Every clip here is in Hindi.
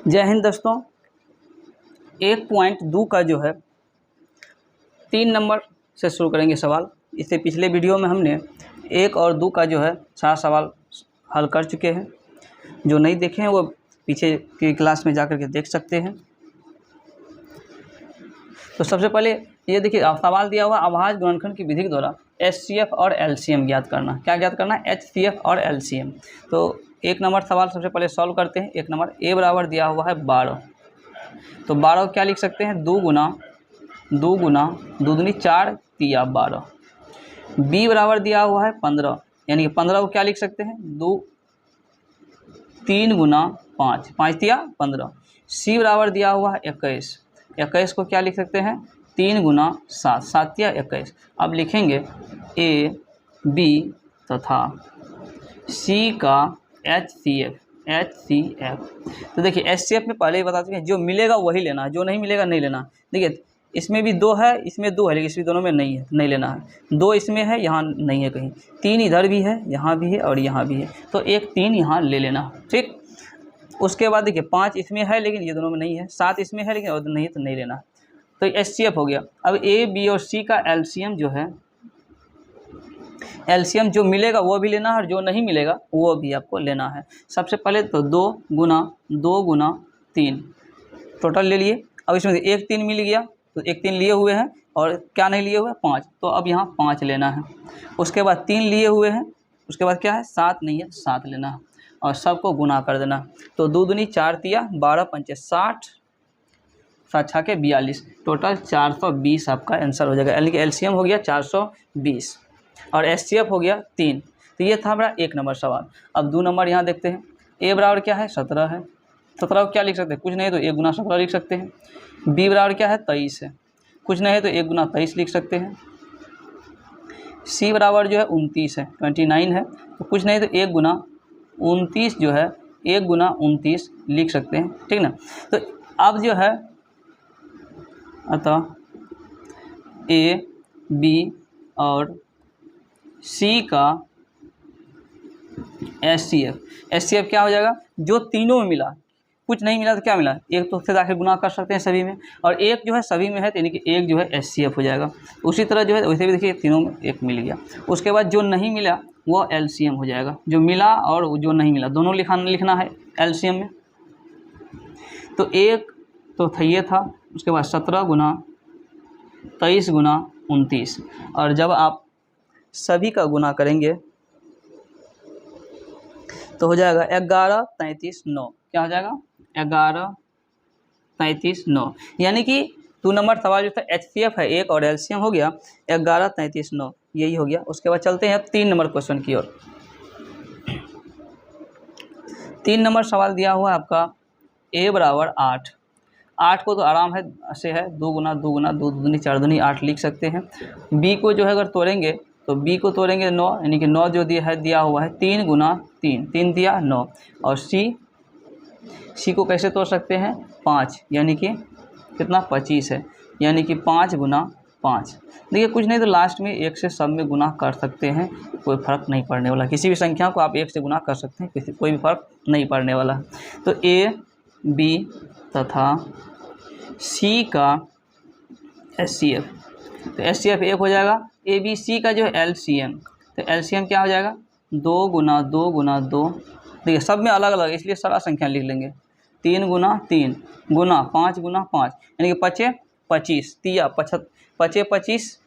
जय हिंद दोस्तों। 1.2 का जो है 3 नंबर से शुरू करेंगे सवाल। इससे पिछले वीडियो में हमने 1 और 2 का जो है 4 सवाल हल कर चुके हैं। जो नहीं देखे हैं वो पीछे की क्लास में जाकर के देख सकते हैं। तो सबसे पहले ये देखिए, सवाल दिया हुआ अभाज्य गुणनखंड की विधि के द्वारा HCF और LCM ज्ञात करना। क्या ज्ञात करना है? HCF और LCM। तो 1 नंबर सवाल सबसे पहले सॉल्व करते हैं। 1 नंबर A बराबर दिया हुआ है 12। तो 12 क्या लिख सकते हैं? 2 गुना 2 दूनी 4 तिया 12। B बराबर दिया हुआ है 15, यानी कि 15 को क्या लिख सकते हैं? 3 गुना 5 5 तिया 15। C बराबर दिया हुआ है 21। 21 को क्या लिख सकते हैं? 3 गुना 7 7 तिया 21। अब लिखेंगे A, B तथा C का HCF। तो देखिए HCF में पहले ही बता चुके हैं, जो मिलेगा वही लेना है, जो नहीं मिलेगा नहीं लेना। देखिए इसमें भी 2 है, इसमें 2 है, लेकिन इसमें दोनों में नहीं है, नहीं लेना है। 2 इसमें है, यहाँ नहीं है कहीं। 3 इधर भी है, यहाँ भी है और यहाँ भी है, तो एक 3 यहाँ ले लेना। ठीक। उसके बाद देखिए 5 इसमें है लेकिन ये दोनों में नहीं है। 7 इसमें है लेकिन और नहीं है, तो नहीं लेना। तो HCF हो गया। अब A, B और C का LCM जो है, LCM जो मिलेगा वो भी लेना है और जो नहीं मिलेगा वो भी आपको लेना है। सबसे पहले तो 2 गुना 3 टोटल ले लिए। अब इसमें 1 3 मिल गया, तो 1 3 लिए हुए हैं और क्या नहीं लिए हुए? 5। तो अब यहाँ 5 लेना है। उसके बाद 3 लिए हुए हैं, उसके बाद क्या है? 7 नहीं है, 7 लेना है और सबको गुना कर देना। तो 2 दूनी 4 तिया 12 पंचे 60, 7 छः के 42, टोटल 420 आपका आंसर हो जाएगा। यानी कि LCM हो गया 420 और HCF हो गया 3। तो ये था हमारा 1 नंबर सवाल। अब 2 नंबर यहाँ देखते हैं। A बराबर क्या है? 17 है। 17 को क्या लिख सकते हैं? कुछ नहीं तो 1 गुना 17 लिख सकते हैं। B बराबर क्या है? 23 है। कुछ नहीं है तो 1 गुना 23 लिख सकते हैं। C बराबर जो है 29 है, 29 है। तो कुछ नहीं तो 1 गुना 29 जो है 1 गुना 29 लिख सकते हैं। ठीक ना। तो अब जो है अतः A, B और C का HCF क्या हो जाएगा? जो तीनों में मिला, कुछ नहीं मिला तो क्या मिला? एक तो से आखिर गुना कर सकते हैं सभी में, और एक जो है सभी में है, तो यानी कि एक जो है HCF हो जाएगा। उसी तरह जो है वैसे भी देखिए तीनों में एक मिल गया। उसके बाद जो नहीं मिला वो LCM हो जाएगा। जो मिला और जो नहीं मिला दोनों लिखना है LCM में। तो एक तो ये था, उसके बाद 17 गुना 23 गुना 29, और जब आप सभी का गुना करेंगे तो हो जाएगा 11 33 9। क्या हो जाएगा? 11 33 9। यानी कि 2 नंबर सवाल जो था HCF है 1 और LCM हो गया 11 33 9, यही हो गया। उसके बाद चलते हैं अब 3 नंबर क्वेश्चन की ओर। 3 नंबर सवाल दिया हुआ है आपका A बराबर 8। 8 को तो आराम है से है 2 गुना 2 दूनी 4 दूनी 8 लिख सकते हैं। B को जो है अगर तोड़ेंगे तो B को तोड़ेंगे 9, यानी कि 9 जो दिया हुआ है 3 गुना 3 3 दिया 9। और C को कैसे तोड़ सकते हैं? 5, यानी कि कितना? 25 है, यानी कि 5 गुना 5। देखिए कुछ नहीं तो लास्ट में 1 से सब में गुना कर सकते हैं, कोई फ़र्क नहीं पड़ने वाला। किसी भी संख्या को आप 1 से गुना कर सकते हैं, कोई भी फ़र्क नहीं पड़ने वाला। तो A, B तथा C का HCF, तो HCF 1 हो जाएगा। ABC का जो है LCM, तो LCM क्या हो जाएगा? 2 गुना 2। देखिए सब में अलग अलग, इसलिए सारा संख्या लिख लेंगे। 3 गुना 3 गुना 5 गुना 5, यानी कि 5 25 तिया 25 25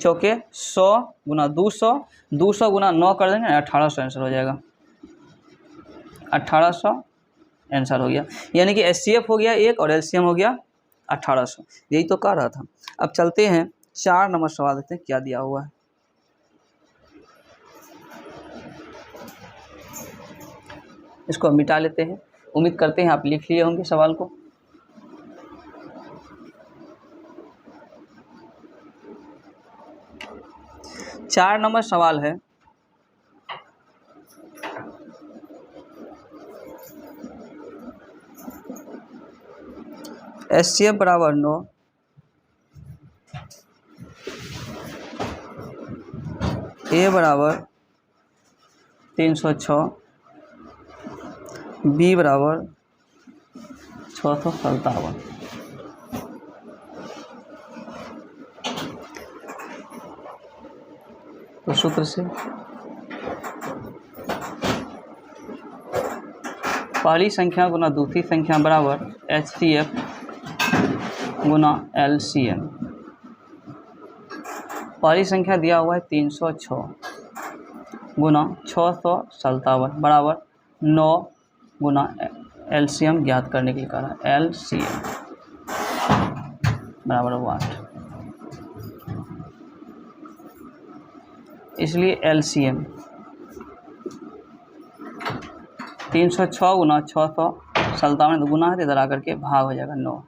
चौके 100 गुना 200 गुना 9 कर देंगे 1800 आंसर हो जाएगा। 1800 आंसर हो गया। यानी कि HCF हो गया 1 और LCM हो गया 1800। यही तो कह रहा था। अब चलते हैं 4 नंबर सवाल देखते हैं क्या दिया हुआ है। इसको मिटा लेते हैं। उम्मीद करते हैं आप लिख लिए होंगे सवाल को। चार नंबर सवाल है HCF बराबर 9, A बराबर 306, B बराबर 657। तो सूत्र से पहली संख्या गुना दूसरी संख्या बराबर HCF गुना LCM। पहली संख्या दिया हुआ है 306 गुना 657 बराबर 9 गुना LCM ज्ञात करने के लिए कहा है। LCM बराबर 8, इसलिए LCM 306 गुना 657 गुना है तो इधर आकर के भाग हो जाएगा 9।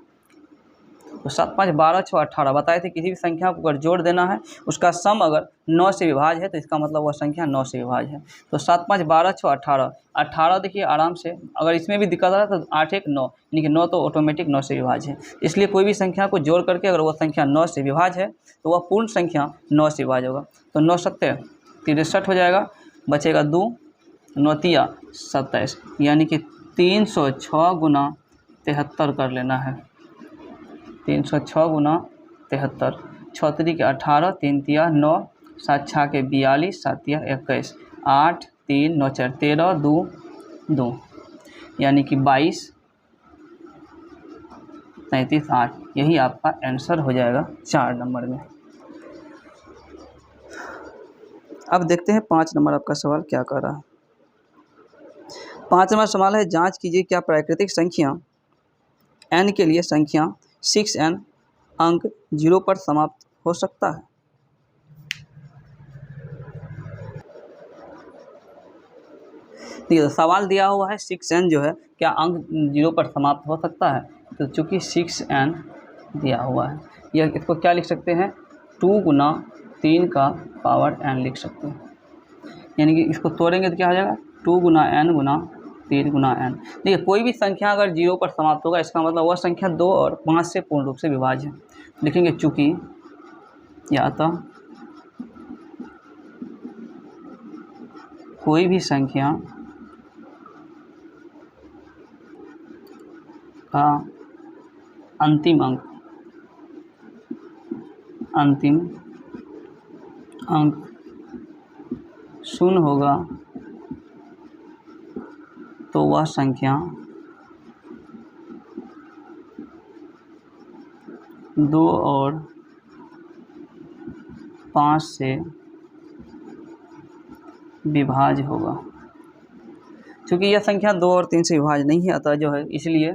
तो 7 5 12 6 18 बताए थे किसी भी संख्या को अगर जोड़ देना है उसका सम अगर 9 से विभाज है तो इसका मतलब वह संख्या 9 से विभाज है। तो 7 5 12 6 18 18 देखिए आराम से, अगर इसमें भी दिक्कत आ रहा है तो 8 1 9 यानी कि 9 तो ऑटोमेटिक 9 से विभाज है। इसलिए कोई भी संख्या को जोड़ करके अगर वह संख्या 9 से विभाज है तो वह पूर्ण संख्या 9 से विभाज होगा। तो 9 7 63 हो जाएगा, बचेगा 2 9 3 27 यानी कि 306 गुना 73 कर लेना है। 306 गुना 73, 6 3 के 18, 3 3 9, 7 6 के 42, 7 3 21, 8 3 9 4 13 2 2 यानी कि 22 33 8। यही आपका आंसर हो जाएगा 4 नंबर में। अब देखते हैं 5 नंबर आपका सवाल क्या कर रहा है। 5 नंबर सवाल है, जांच कीजिए क्या प्राकृतिक संख्या n के लिए संख्या 6n अंक 0 पर समाप्त हो सकता है। देखिए सवाल दिया हुआ है 6n जो है क्या अंक 0 पर समाप्त हो सकता है। तो चूंकि 6n दिया हुआ है, यह इसको क्या लिख सकते हैं 2 गुना 3 का पावर n लिख सकते हैं। यानी कि इसको तोड़ेंगे तो क्या हो जाएगा 2 गुना n गुना 3 गुना n। देखिए कोई भी संख्या अगर 0 पर समाप्त होगा इसका मतलब वह संख्या 2 और 5 से पूर्ण रूप से विभाज्य है। लिखेंगे चूंकि या अतः कोई भी संख्या का अंतिम अंक 0 होगा तो वह संख्या 2 और 5 से विभाज्य होगा। क्योंकि यह संख्या 2 और 3 से विभाज्य नहीं है, अतः जो है इसलिए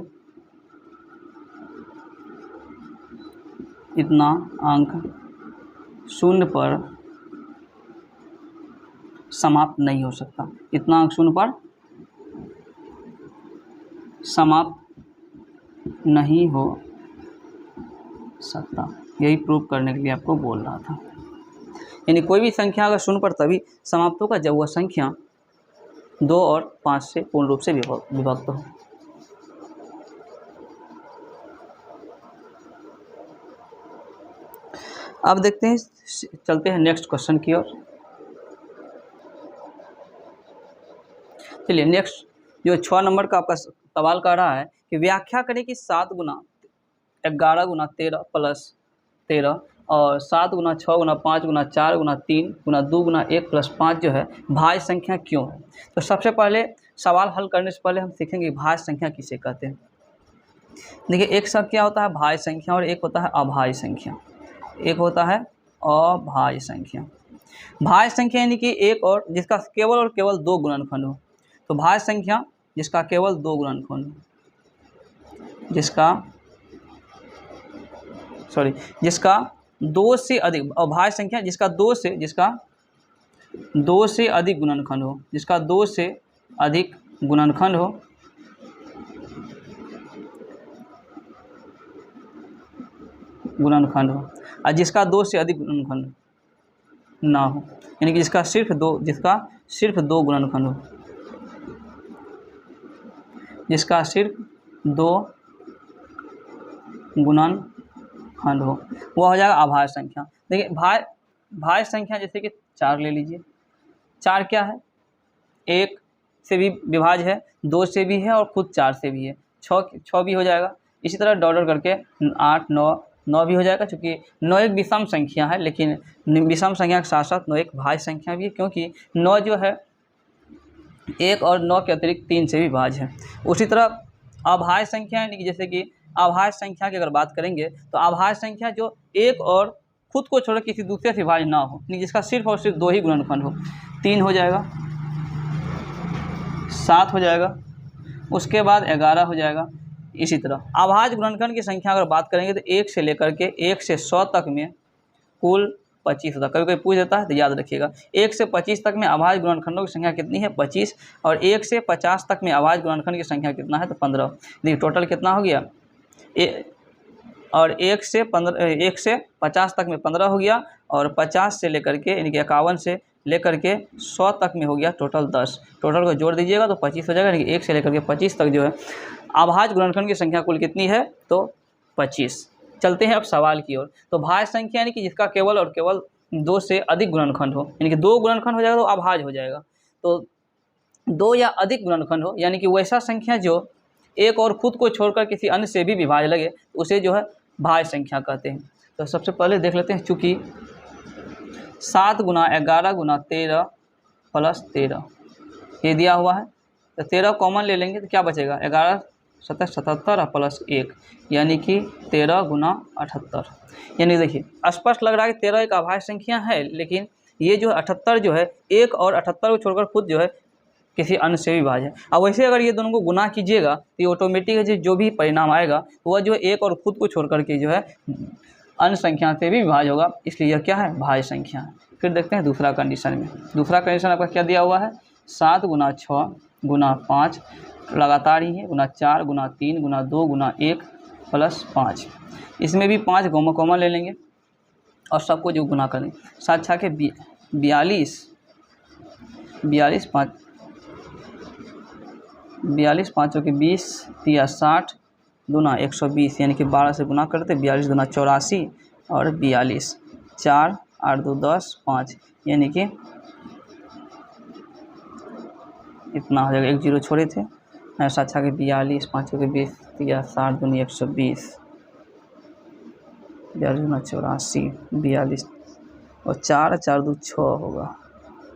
इतना अंक 0 पर समाप्त नहीं हो सकता। इतना अंक 0 पर समाप्त नहीं हो सकता। यही प्रूव करने के लिए आपको बोल रहा था। यानी कोई भी संख्या अगर 0 पर तभी समाप्त होगा जब वह संख्या 2 और 5 से पूर्ण रूप से विभक्त हो। अब देखते हैं, चलते हैं नेक्स्ट क्वेश्चन की ओर। चलिए नेक्स्ट जो 6 नंबर का आपका सवाल कर रहा है कि व्याख्या करें कि 7 गुना 11 गुना 13 प्लस 13 और 7 गुना 6 गुना 5 गुना 4 गुना 3 गुना 2 गुना 1 प्लस 5 जो है भाज्य संख्या क्यों है। तो सबसे पहले सवाल हल करने से पहले हम सीखेंगे भाज्य संख्या किसे कहते हैं। देखिए एक शब्द क्या होता है भाज्य संख्या और एक होता है अभाज्य संख्या। एक होता है अभाज्य संख्या। भाज्य संख्या यानी कि एक और जिसका केवल और केवल 2 गुणनखंड हो। तो भाज्य संख्या जिसका केवल 2 गुणनखंड हो, जिसका 2 से अधिक। अभाज्य संख्या जिसका 2 से अधिक गुणनखंड हो, जिसका 2 से अधिक गुणनखंड हो और जिसका 2 से अधिक गुणनखंड ना हो, यानी कि जिसका सिर्फ 2 गुणनखंड हो, जिसका सिर्फ 2 गुणनखंड हो, वह हो जाएगा अभाज्य संख्या। देखिए भाज्य संख्या जैसे कि 4 ले लीजिए। 4 क्या है 1 से भी विभाज्य है, 2 से भी है और खुद 4 से भी है। छः भी हो जाएगा। इसी तरह डॉट डॉट करके 8 9 भी हो जाएगा, चूँकि 9 एक विषम संख्या है, लेकिन विषम संख्या के साथ साथ 9 एक भाज्य संख्या भी है, क्योंकि 9 जो है 1 और 9 के अतिरिक्त 3 से भी भाज्य है। उसी तरह अभाज्य संख्या यानी कि जैसे कि अभाज्य संख्या की अगर बात करेंगे तो अभाज्य संख्या जो एक और खुद को छोड़ किसी दूसरे से भाज्य ना हो, यानी जिसका सिर्फ और सिर्फ 2 ही गुणनखंड हो। 3 हो जाएगा, 7 हो जाएगा, उसके बाद 11 हो जाएगा। इसी तरह अभाज्य गुणनखंड की संख्या अगर बात करेंगे तो 1 से लेकर के 1 से 100 तक में कुल 25 होता है। कभी कभी पूछ देता है तो याद रखिएगा 1 से 25 तक में अभाज्य गुणनखंडों की संख्या कितनी है 25, और 1 से 50 तक में अभाज्य गुणनखंड की संख्या कितना है तो 15। देखिए टोटल कितना हो गया, और 1 से 50 तक में 15 हो गया, और 50 से लेकर के यानी कि 51 से लेकर के 100 तक में हो गया टोटल 10। टोटल को जोड़ दीजिएगा तो 25 हो जाएगा, यानी कि 1 से लेकर के 25 तक जो है अभाज्य गुणनखंड की संख्या कुल कितनी है तो 25। चलते हैं अब सवाल की ओर। तो भाज्य संख्या यानी कि जिसका केवल और केवल 2 से अधिक गुणनखंड हो, यानी कि 2 गुणनखंड हो जाएगा तो अभाज्य हो जाएगा। तो 2 या अधिक गुणनखंड हो यानी कि वैसा संख्या जो एक और खुद को छोड़कर किसी अन्य से भी विभाज्य लगे, उसे जो है भाज्य संख्या कहते हैं। तो सबसे पहले देख लेते हैं, चूँकि 7 गुना 11 गुना 13 प्लस 13 ये दिया हुआ है, तो 13 कॉमन ले लेंगे तो क्या बचेगा 11 7 77 और प्लस 1 यानी कि 13 गुना 78। यानी देखिए स्पष्ट लग रहा है कि 13 एक अभाज्य संख्या है, लेकिन ये जो 78 जो है 1 और 78 को छोड़कर खुद जो है किसी अन्य से भी भाज्य है। अब वैसे अगर ये दोनों को गुना कीजिएगा तो ये ऑटोमेटिक जो भी परिणाम आएगा वह जो है 1 और खुद को छोड़ करके जो है अन्य संख्या से भी विभाज्य होगा, इसलिए यह क्या है भाज्य संख्या है। फिर देखते हैं दूसरा कंडीशन में। दूसरा कंडीशन आपका क्या दिया हुआ है 7 गुना 6 गुना 5 लगातार ही है, गुना 4 गुना 3 गुना 2 गुना 1 प्लस 5। इसमें भी 5 कॉमन ले लेंगे और सबको जो गुना करें 7 छः के 42 5 के 20 या 60 गुना 120 यानी कि 12 से गुना करते 42 गुना 84 और 42 4 8 2 10 5 यानी कि इतना हो जाएगा, 1 0 छोड़े थे। 7 छः के 42 5 के 20 या 60 दूनी 120 42 गुना 84 42 और 4 4 2 6 होगा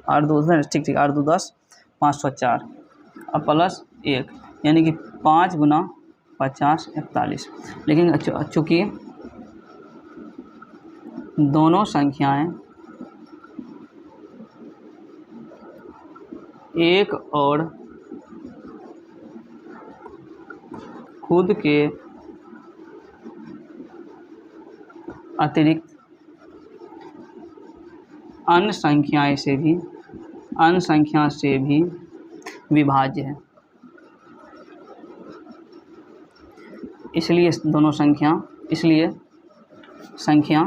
8 2 ठीक 8 2 10 504 अब प्लस 1 यानी कि 5 गुना 50 41। लेकिन चूँकि दोनों संख्याएं एक और खुद के अतिरिक्त अन्य संख्या से भी विभाज्य है, इसलिए संख्या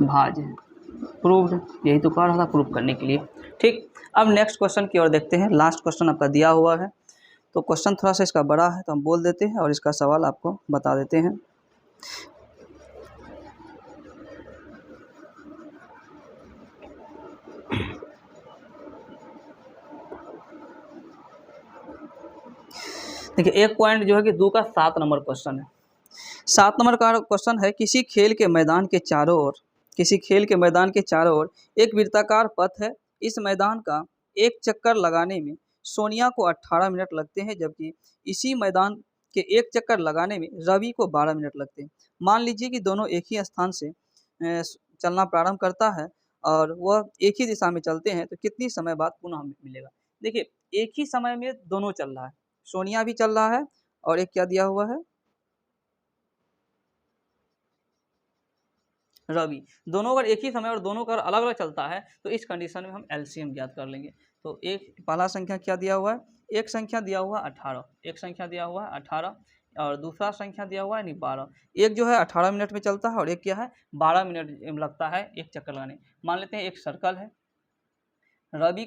भाज्य है। प्रूव्ड, यही तो कह रहा था प्रूव करने के लिए। ठीक, अब नेक्स्ट क्वेश्चन की ओर देखते हैं। लास्ट क्वेश्चन आपका दिया हुआ है, तो क्वेश्चन थोड़ा सा इसका बड़ा है तो हम बोल देते हैं और इसका सवाल आपको बता देते हैं। देखिए एक पॉइंट जो है कि 2 का 7 नंबर क्वेश्चन है। 7 नंबर का क्वेश्चन है, किसी खेल के मैदान के चारों ओर एक वृत्ताकार पथ है। इस मैदान का एक चक्कर लगाने में सोनिया को 18 मिनट लगते हैं, जबकि इसी मैदान के एक चक्कर लगाने में रवि को 12 मिनट लगते हैं। मान लीजिए कि दोनों एक ही स्थान से चलना प्रारंभ करता है और वह एक ही दिशा में चलते हैं, तो कितनी समय बाद पुनः मिलेगा। देखिए एक ही समय में दोनों चल रहा है, सोनिया भी चल रहा है और एक क्या दिया हुआ है रवि। दोनों अगर एक ही समय और दोनों का अलग अलग चलता है तो इस कंडीशन में हम एलसीएम ज्ञात कर लेंगे। तो एक पहला संख्या क्या दिया हुआ है, एक संख्या दिया हुआ 18, एक संख्या दिया हुआ है 18 और दूसरा संख्या दिया हुआ है नहीं 12। एक जो है 18 मिनट में चलता है और एक क्या है 12 मिनट लगता है एक चक्कर लगाने। मान लेते हैं एक सर्कल है, रवि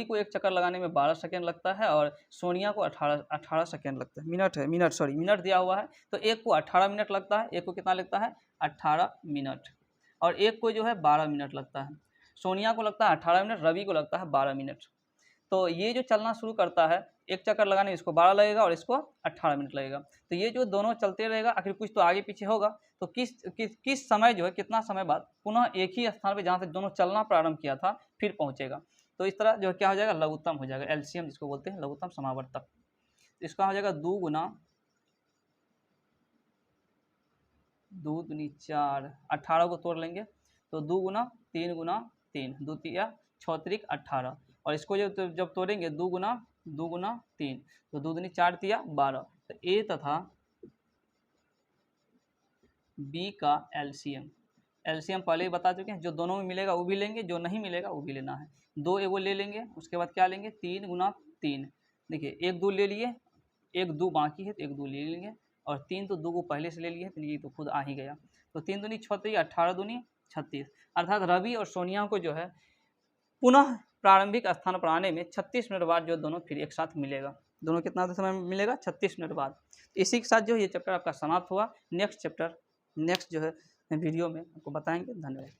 को एक चक्कर लगाने में 12 सेकेंड लगता है और सोनिया को 18 सेकेंड लगता है। मिनट दिया हुआ है, तो एक को 18 मिनट लगता है, एक को कितना लगता है 18 मिनट, और एक को जो है 12 मिनट लगता है। सोनिया को लगता है 18 मिनट, रवि को लगता है 12 मिनट। तो ये जो चलना शुरू करता है, एक चक्कर लगाने में इसको 12 लगेगा और इसको 18 मिनट लगेगा। तो ये जो दोनों चलते रहेगा, आखिर कुछ तो आगे पीछे होगा, तो किस समय जो है, कितना समय बाद पुनः एक ही स्थान पे जहाँ से दोनों चलना प्रारंभ किया था फिर पहुँचेगा। तो इस तरह जो है क्या हो जाएगा, लघुत्तम हो जाएगा, एलसीएम जिसको बोलते हैं, लघुत्तम समावर्तक। इसका हो जाएगा 2 गुना 2 दूनी 4, 18 को तोड़ लेंगे तो 2 गुना 3 गुना 3, 2 तिया 6 त्रिक 18, और इसको जब तोड़ेंगे 2 गुना 3, तो 2 दूनी 4 तिया 12। तो ए तथा बी का एलसीएम पहले ही बता चुके हैं, जो दोनों में मिलेगा वो भी लेंगे, जो नहीं मिलेगा वो भी लेना है। 2 एगो ले लेंगे, उसके बाद क्या लेंगे, 3 गुना 3, देखिए 1 2 ले लिए, 1 2 बाकी है तो 1 2 ले लेंगे, और 3 तो 2 को पहले से ले लिए, तो ये तो खुद आ ही गया। तो 3 दूनी 6, 18 दूनी 36, अर्थात रवि और सोनिया को जो है पुनः प्रारंभिक स्थान पर आने में 36 मिनट बाद जो दोनों फिर एक साथ मिलेगा। दोनों कितना समय मिलेगा, 36 मिनट बाद। इसी के साथ जो ये चैप्टर आपका समाप्त हुआ। नेक्स्ट जो है वीडियो में आपको बताएंगे। धन्यवाद।